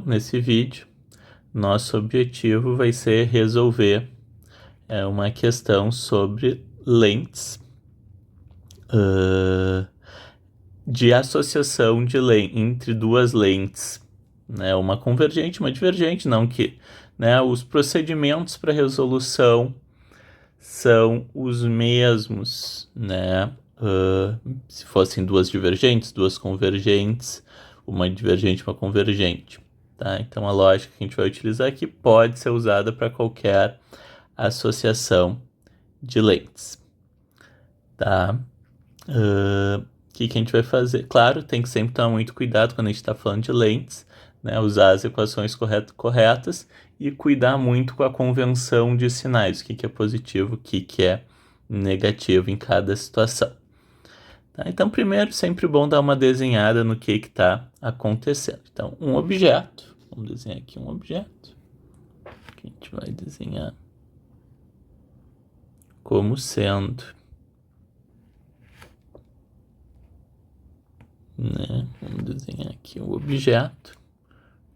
nesse vídeo, nosso objetivo vai ser resolver uma questão sobre lentes de associação entre duas lentes, né? Uma convergente e uma divergente, não que, né, os procedimentos para resolução são os mesmos, né? Se fossem duas divergentes, duas convergentes, uma divergente e uma convergente, tá? Então a lógica que a gente vai utilizar aqui pode ser usada para qualquer associação de lentes, tá? O que a gente vai fazer? Claro, tem que sempre tomar muito cuidado quando a gente está falando de lentes, né? Usar as equações corretas e cuidar muito com a convenção de sinais, o que é positivo, o que é negativo em cada situação. Tá? Então, primeiro, sempre bom dar uma desenhada no que está acontecendo. Então, um objeto, vamos desenhar aqui um objeto, que a gente vai desenhar como sendo, né? Vamos desenhar aqui o objeto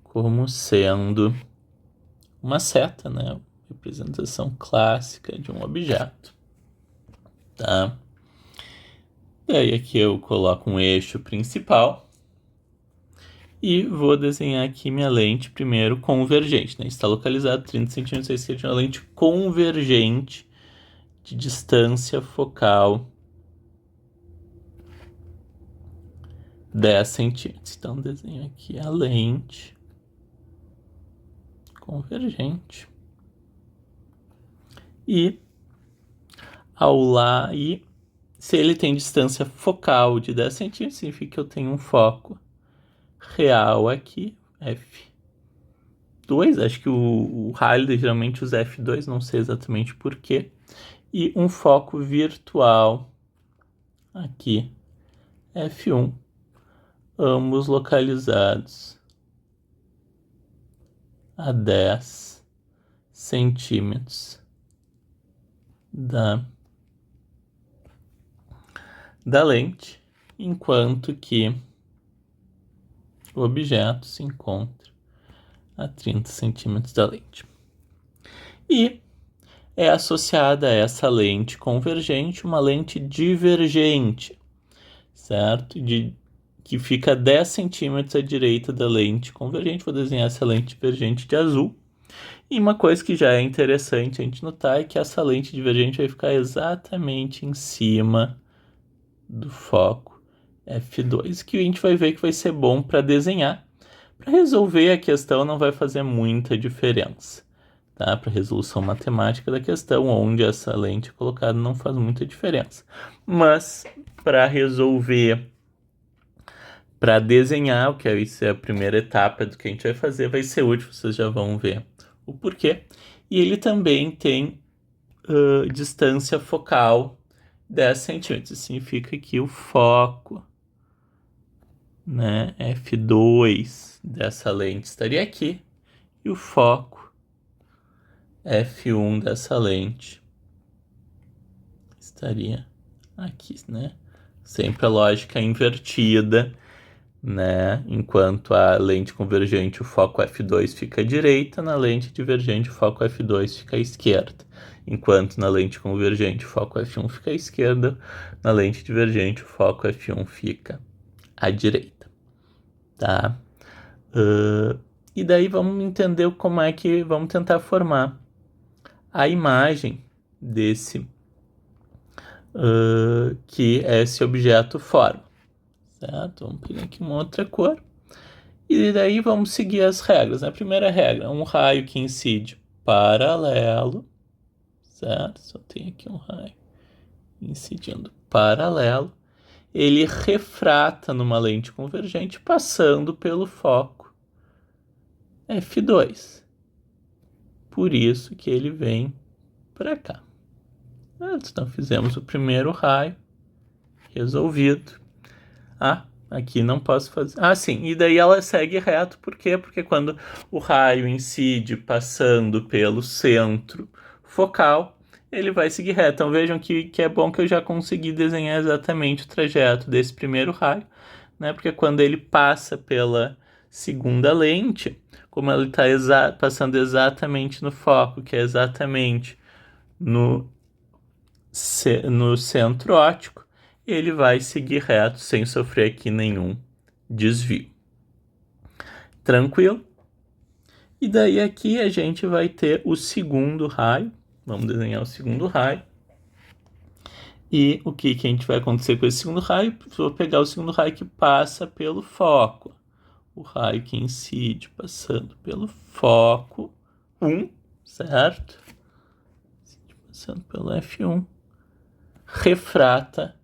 como sendo uma seta, né? Representação clássica de um objeto, tá? Daí aqui eu coloco um eixo principal e vou desenhar aqui minha lente primeiro convergente, né? Está localizado 30 centímetros à esquerda de uma lente convergente de distância focal 10 centímetros. Então desenho aqui a lente convergente e se ele tem distância focal de 10 centímetros, significa que eu tenho um foco real aqui, F2, acho que o Halliday geralmente usa F2, não sei exatamente porquê, e um foco virtual aqui, F1, ambos localizados a 10 centímetros da lente, enquanto que o objeto se encontra a 30 centímetros da lente. E é associada a essa lente convergente uma lente divergente, certo? Que fica 10 centímetros à direita da lente convergente. Vou desenhar essa lente divergente de azul. E uma coisa que já é interessante a gente notar é que essa lente divergente vai ficar exatamente em cima do foco F2, que a gente vai ver que vai ser bom para desenhar. Para resolver a questão não vai fazer muita diferença, tá? Para resolução matemática da questão, onde essa lente é colocada não faz muita diferença. Mas para resolver, para desenhar, o que vai ser a primeira etapa do que a gente vai fazer, vai ser útil, vocês já vão ver o porquê. E ele também tem distância focal 10 centímetros. Significa que o foco, né, F2 dessa lente estaria aqui e o foco F1 dessa lente estaria aqui, né? Sempre a lógica invertida, né? Enquanto a lente convergente o foco F2 fica à direita, na lente divergente o foco F2 fica à esquerda. Enquanto na lente convergente o foco F1 fica à esquerda, na lente divergente o foco F1 fica à direita, tá? E daí vamos entender como é que vamos tentar formar a imagem desse que esse objeto forma, certo? Vamos pegar aqui uma outra cor e daí vamos seguir as regras. A primeira regra, um raio que incide paralelo, certo? Só tem aqui um raio incidindo paralelo, ele refrata numa lente convergente passando pelo foco F2. Por isso que ele vem para cá. Então fizemos o primeiro raio, resolvido. Aqui não posso fazer. Sim, e daí ela segue reto, por quê? Porque quando o raio incide passando pelo centro focal, ele vai seguir reto. Então vejam que é bom que eu já consegui desenhar exatamente o trajeto desse primeiro raio, né? Porque quando ele passa pela segunda lente, como ela está passando exatamente no foco, que é exatamente no centro óptico, ele vai seguir reto sem sofrer aqui nenhum desvio. Tranquilo? E daí aqui a gente vai ter o segundo raio. Vamos desenhar o segundo raio. E o que a gente vai acontecer com esse segundo raio? Vou pegar o segundo raio que passa pelo foco. O raio que incide passando pelo foco 1, certo? Passando pelo F1. Refrata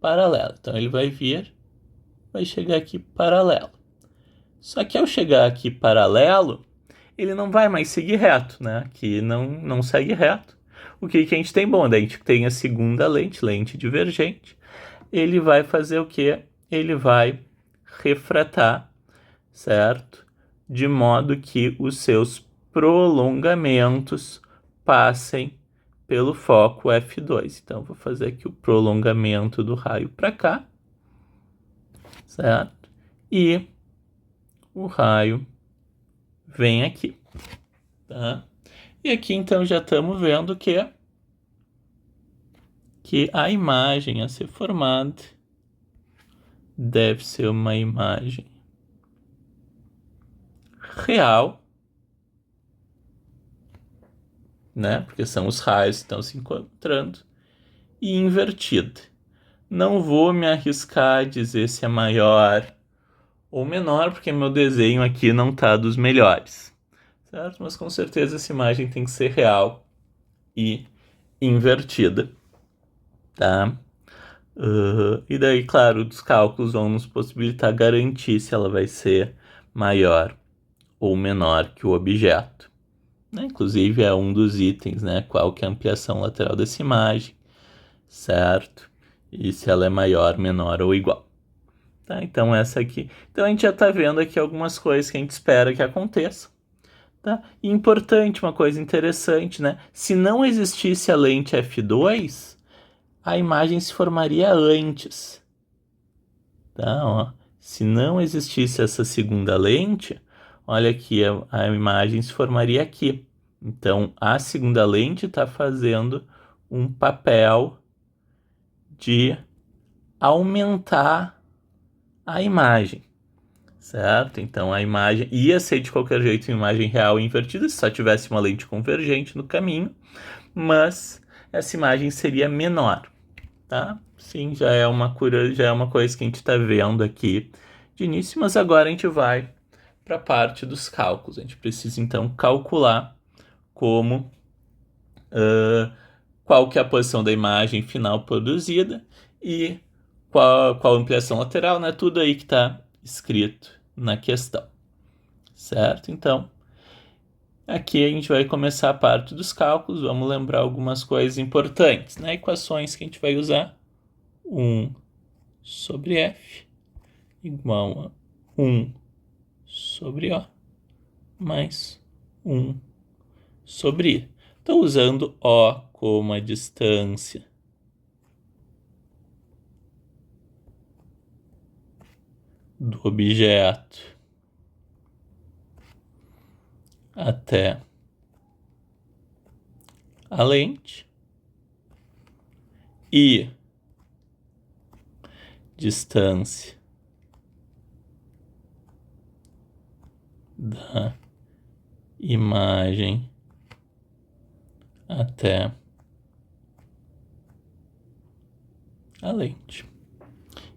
paralelo. Então ele vai chegar aqui paralelo. Só que ao chegar aqui paralelo, ele não vai mais seguir reto, né? Aqui não segue reto. O que a gente tem? Bom, daí a gente tem a segunda lente divergente. Ele vai fazer o quê? Ele vai refratar, certo? De modo que os seus prolongamentos passem pelo foco F2. Então, vou fazer aqui o prolongamento do raio para cá, certo? E o raio vem aqui, tá? E aqui, então, já estamos vendo que a imagem a ser formada deve ser uma imagem real, né? Porque são os raios que estão se encontrando, e invertida. Não vou me arriscar a dizer se é maior ou menor, porque meu desenho aqui não está dos melhores, certo? Mas com certeza essa imagem tem que ser real e invertida, tá? E daí, claro, os cálculos vão nos possibilitar garantir se ela vai ser maior ou menor que o objeto, né? Inclusive é um dos itens, né? Qual que é a ampliação lateral dessa imagem, certo? E se ela é maior, menor ou igual. Tá? Então essa aqui. Então a gente já está vendo aqui algumas coisas que a gente espera que aconteçam. Tá? E importante, uma coisa interessante, né? Se não existisse a lente F2, a imagem se formaria antes. Tá? Ó. Se não existisse essa segunda lente, olha aqui, a imagem se formaria aqui. Então a segunda lente está fazendo um papel de aumentar a imagem, certo? Então a imagem ia ser de qualquer jeito uma imagem real invertida se só tivesse uma lente convergente no caminho, mas essa imagem seria menor, tá? Sim, já é uma coisa que a gente está vendo aqui de início, mas agora a gente vai para a parte dos cálculos. A gente precisa então calcular como qual que é a posição da imagem final produzida e qual a ampliação lateral, né? Tudo aí que está escrito na questão, certo? Então, aqui a gente vai começar a parte dos cálculos, vamos lembrar algumas coisas importantes, né? Equações que a gente vai usar: 1 sobre F igual a 1 sobre O mais 1 sobre I. Estou usando O como a distância do objeto até a lente e distância da imagem até a lente.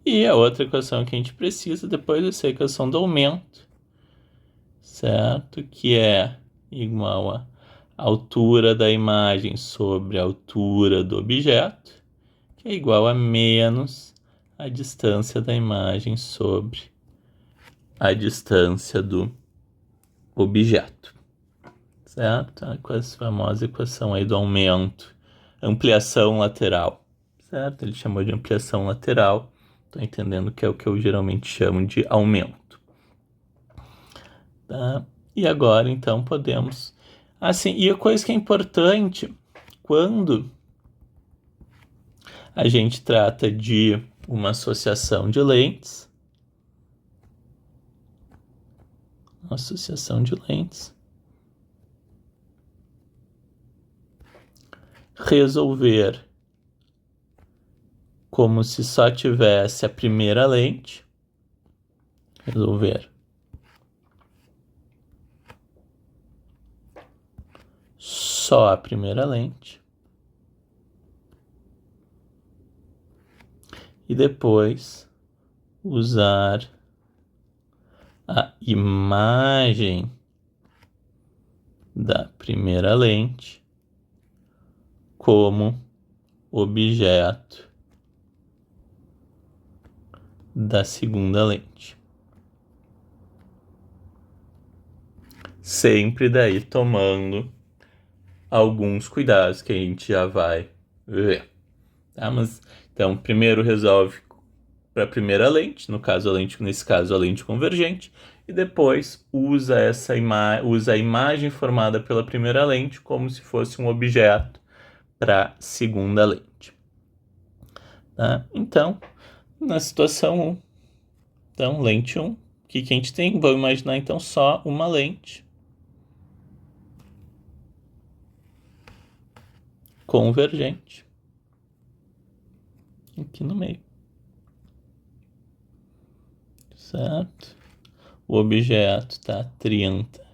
E a outra equação que a gente precisa depois é a equação do aumento, certo? Que é igual a altura da imagem sobre a altura do objeto, que é igual a menos a distância da imagem sobre a distância do objeto, certo? A famosa equação aí do aumento, ampliação lateral, certo? Ele chamou de ampliação lateral, estou entendendo que é o que eu geralmente chamo de aumento, tá? E agora, então, podemos... Assim, e a coisa que é importante, quando a gente trata de uma associação de lentes, uma associação de lentes, resolver como se só tivesse a primeira lente, resolver só a primeira lente, e depois usar a imagem da primeira lente como objeto da segunda lente. Sempre daí tomando alguns cuidados que a gente já vai ver. Tá? Mas, então, primeiro resolve para a primeira lente, no caso, nesse caso, a lente convergente, e depois usa usa a imagem formada pela primeira lente como se fosse um objeto para a segunda lente. Tá? Então, na situação 1, então, lente 1, o que a gente tem? Vamos imaginar, então, só uma lente convergente aqui no meio. Certo? O objeto está a 30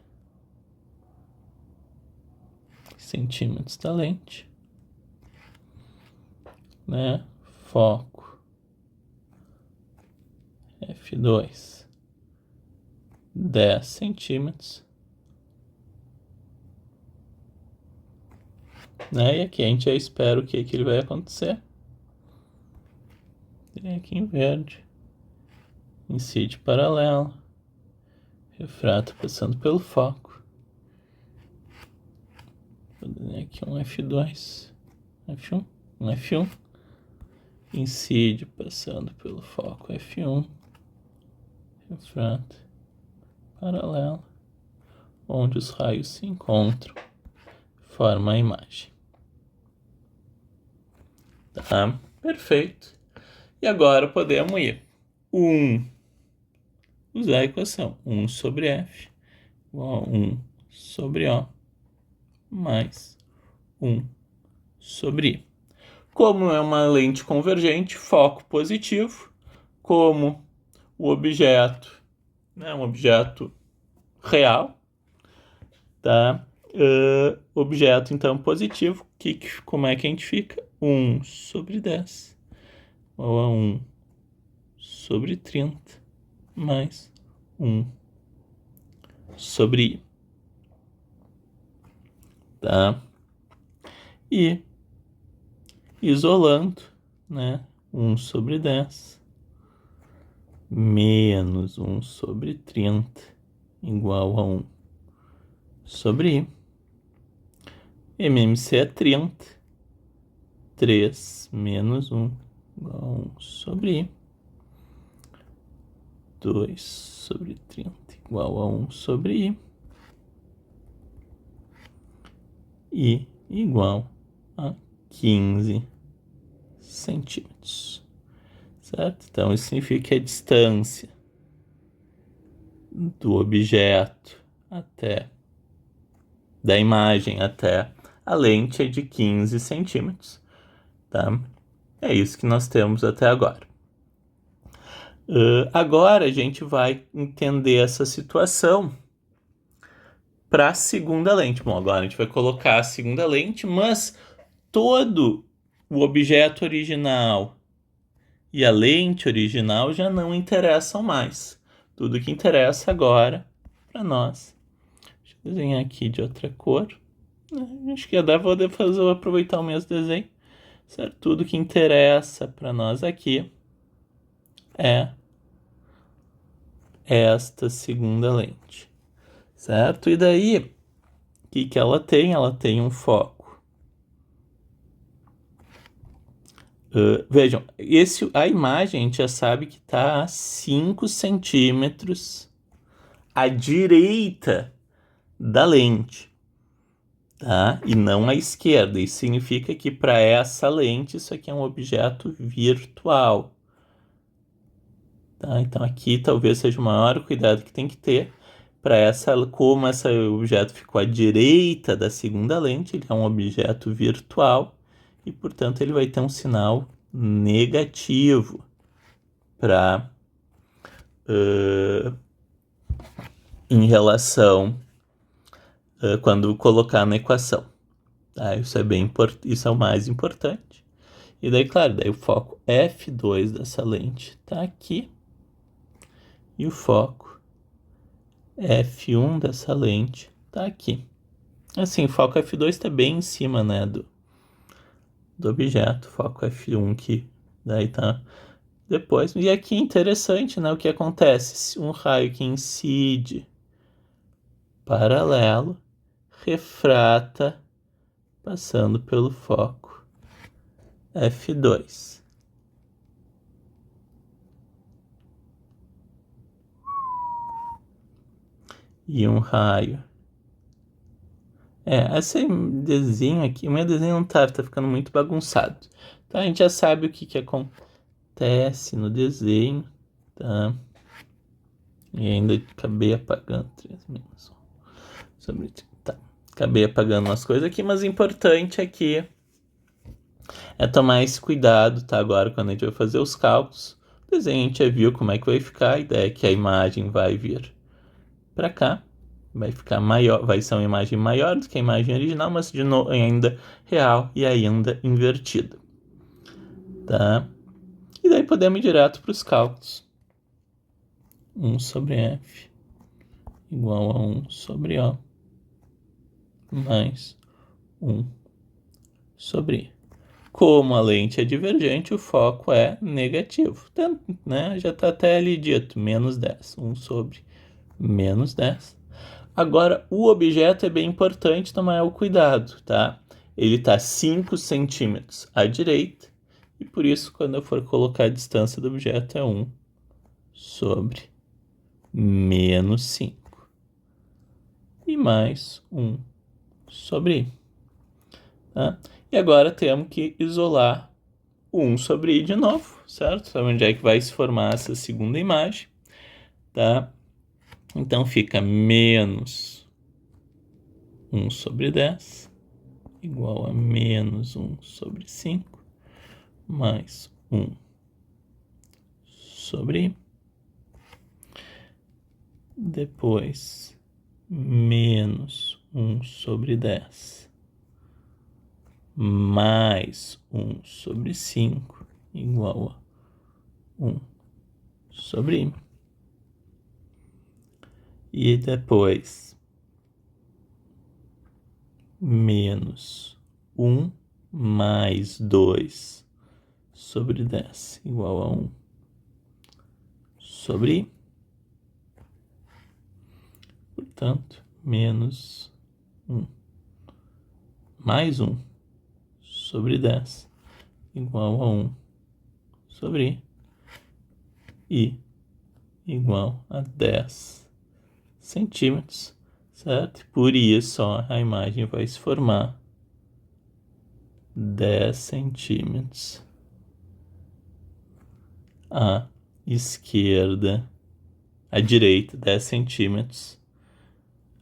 centímetros da lente, né? Foco F2, 10 centímetros, né? E aqui a gente já espera o que ele vai acontecer. E aqui em verde, incide paralelo, refrato passando pelo foco. Vou dar aqui um F2, F1, um F1, incide passando pelo foco F1, refrato paralelo, onde os raios se encontram, forma a imagem. Tá? Perfeito. E agora podemos ir. Usar a equação 1 sobre F igual a 1 sobre O mais 1 sobre I. Como é uma lente convergente, foco positivo, como o objeto é um objeto real, tá? Objeto, então, positivo, como é que a gente fica? 1 sobre 10 igual a 1 sobre 30 mais 1 sobre I. Tá? E isolando, né? 1 sobre 10 menos 1 sobre 30 igual a 1 sobre I. MMC é 30. 3 menos 1 igual a 1 sobre I. 2 sobre 30 igual a 1 sobre I. I igual a 15 centímetros. Certo? Então, isso significa que a distância do objeto da imagem até a lente é de 15 centímetros. Tá? É isso que nós temos até agora. Agora a gente vai entender essa situação para a segunda lente. Bom, agora a gente vai colocar a segunda lente, mas todo o objeto original e a lente original já não interessam mais. Tudo que interessa agora para nós. Deixa eu desenhar aqui de outra cor. Acho que vou aproveitar o mesmo desenho. Certo? Tudo que interessa para nós aqui é esta segunda lente. Certo? E daí, o que ela tem? Ela tem um foco. Vejam, a imagem a gente já sabe que está a 5 centímetros à direita da lente, tá? E não à esquerda. Isso significa que para essa lente isso aqui é um objeto virtual. Tá? Então aqui talvez seja o maior cuidado que tem que ter, como esse objeto ficou à direita da segunda lente, ele é um objeto virtual e, portanto, ele vai ter um sinal negativo em relação quando colocar na equação. Tá? Isso é o mais importante. E daí, claro, daí o foco F2 dessa lente está aqui e o foco F1 dessa lente está aqui. Assim, o foco F2 está bem em cima, né, do objeto, foco F1 que daí tá depois. E aqui é interessante, né, o que acontece? Se um raio que incide paralelo refrata passando pelo foco F2. E um raio. Esse desenho aqui, o meu desenho não tá ficando muito bagunçado. Então a gente já sabe o que acontece no desenho, tá? E ainda acabei apagando 3 menos 1 sobre... Tá, acabei apagando umas coisas aqui, mas o importante aqui é tomar esse cuidado, tá? Agora, quando a gente vai fazer os cálculos, o desenho a gente já viu como é que vai ficar. A ideia é que a imagem vai vir para cá, vai ficar maior, vai ser uma imagem maior do que a imagem original, mas de novo ainda real e ainda invertida, tá? E daí podemos ir direto para os cálculos. 1 sobre F igual a 1 sobre O mais 1 sobre I. Como a lente é divergente, o foco é negativo. Então, né, já está até ali dito, menos 10. 1 sobre menos 10. Agora, o objeto é bem importante tomar o cuidado, tá? Ele está 5 centímetros à direita, e por isso, quando eu for colocar a distância do objeto, é 1 sobre menos 5. E mais 1 sobre I. Tá? E agora temos que isolar o 1 sobre I de novo, certo? Sabe onde é que vai se formar essa segunda imagem, tá? Então fica menos 1 sobre 10 igual a menos 1 sobre 5 mais 1 sobre I. Depois, menos 1 sobre 10 mais 1 sobre 5 igual a 1 sobre I. E depois, menos 1 mais 2 sobre 10 igual a 1 sobre I. Portanto, menos 1 mais 1 sobre 10 igual a 1 sobre I igual a 10 centímetros, certo? Por isso, ó, a imagem vai se formar 10 centímetros à esquerda, à direita, 10 centímetros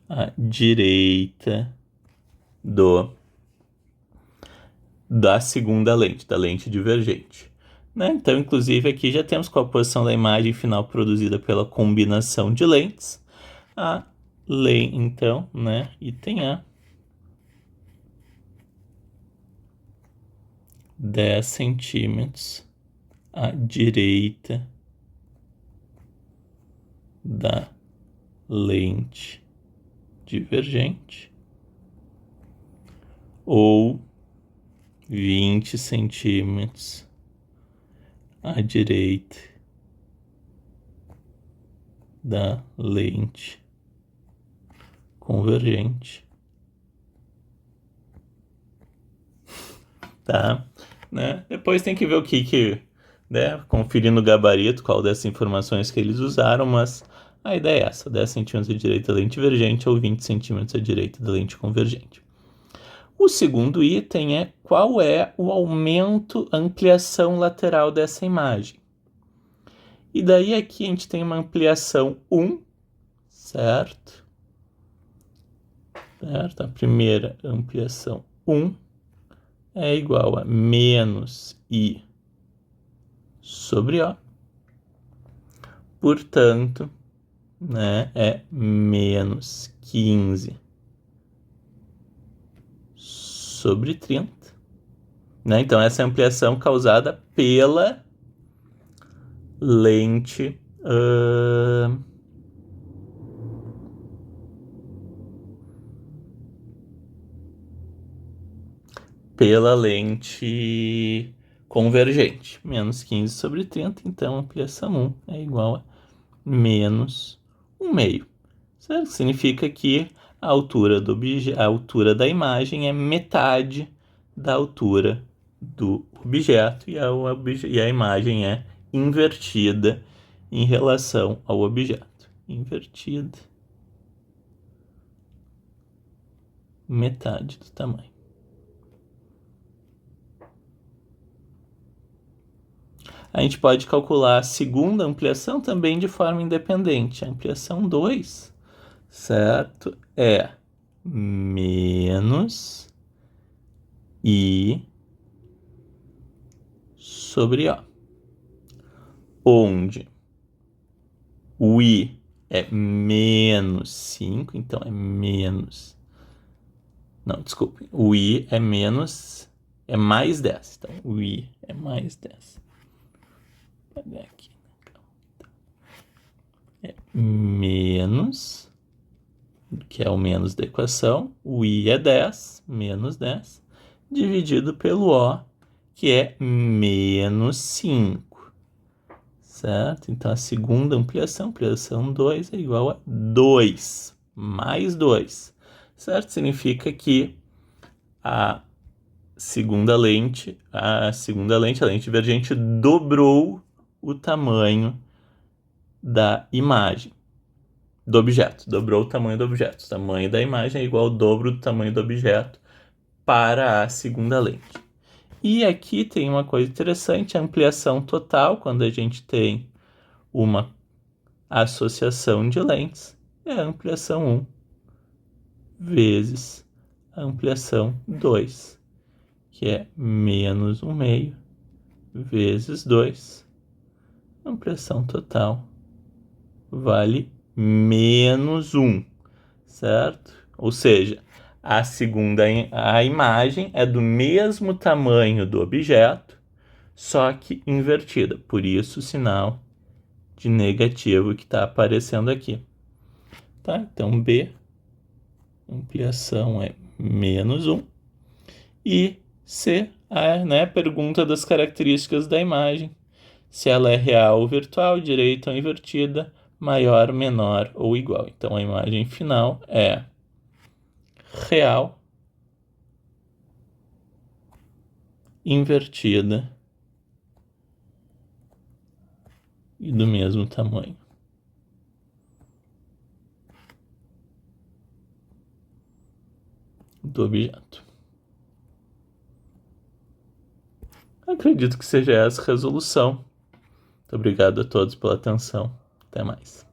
à direita da segunda lente, da lente divergente. Né? Então, inclusive, aqui já temos qual a posição da imagem final produzida pela combinação de lentes. A lente, então, né? Item A, 10 centímetros à direita da lente divergente, ou 20 centímetros à direita da lente convergente. Tá? Né? Depois tem que ver o que né? Conferir no gabarito qual dessas informações que eles usaram, mas a ideia é essa, 10 centímetros à direita da lente divergente ou 20 centímetros à direita da lente convergente. O segundo item é qual é o aumento, ampliação lateral dessa imagem. E daí aqui a gente tem uma ampliação 1, certo? Certo? A primeira ampliação 1 é igual a menos I sobre O. Portanto, né, é menos 15 sobre 30. Né? Então, essa é a ampliação causada pela lente convergente. Menos 15 sobre 30, então a ampliação 1 é igual a menos 1 meio. Certo? Significa que a altura da imagem é metade da altura do objeto e a imagem é invertida em relação ao objeto. Invertida, metade do tamanho. A gente pode calcular a segunda ampliação também de forma independente. A ampliação 2, certo? É menos I sobre O. Onde o I é menos 5, então é menos... Não, desculpe. O I é mais 10. Então, o I é mais 10. Vou pegar aqui. É menos, que é o menos da equação. O I é 10, menos 10, dividido pelo O, que é menos 5. Certo? Então, a segunda ampliação 2, é igual a 2, mais 2. Certo? Significa que a lente divergente, dobrou o tamanho da imagem, do objeto. Dobrou o tamanho do objeto. O tamanho da imagem é igual ao dobro do tamanho do objeto para a segunda lente. E aqui tem uma coisa interessante, a ampliação total, quando a gente tem uma associação de lentes, é a ampliação 1 vezes a ampliação 2, que é menos 1 meio vezes 2. A ampliação total vale menos 1, certo? Ou seja, a imagem é do mesmo tamanho do objeto, só que invertida. Por isso o sinal de negativo que está aparecendo aqui. Tá? Então, B, ampliação é menos 1. E C, a pergunta das características da imagem. Se ela é real ou virtual, direita ou invertida, maior, menor ou igual. Então, a imagem final é real, invertida e do mesmo tamanho. Do objeto. Acredito que seja essa a resolução. Muito obrigado a todos pela atenção. Até mais.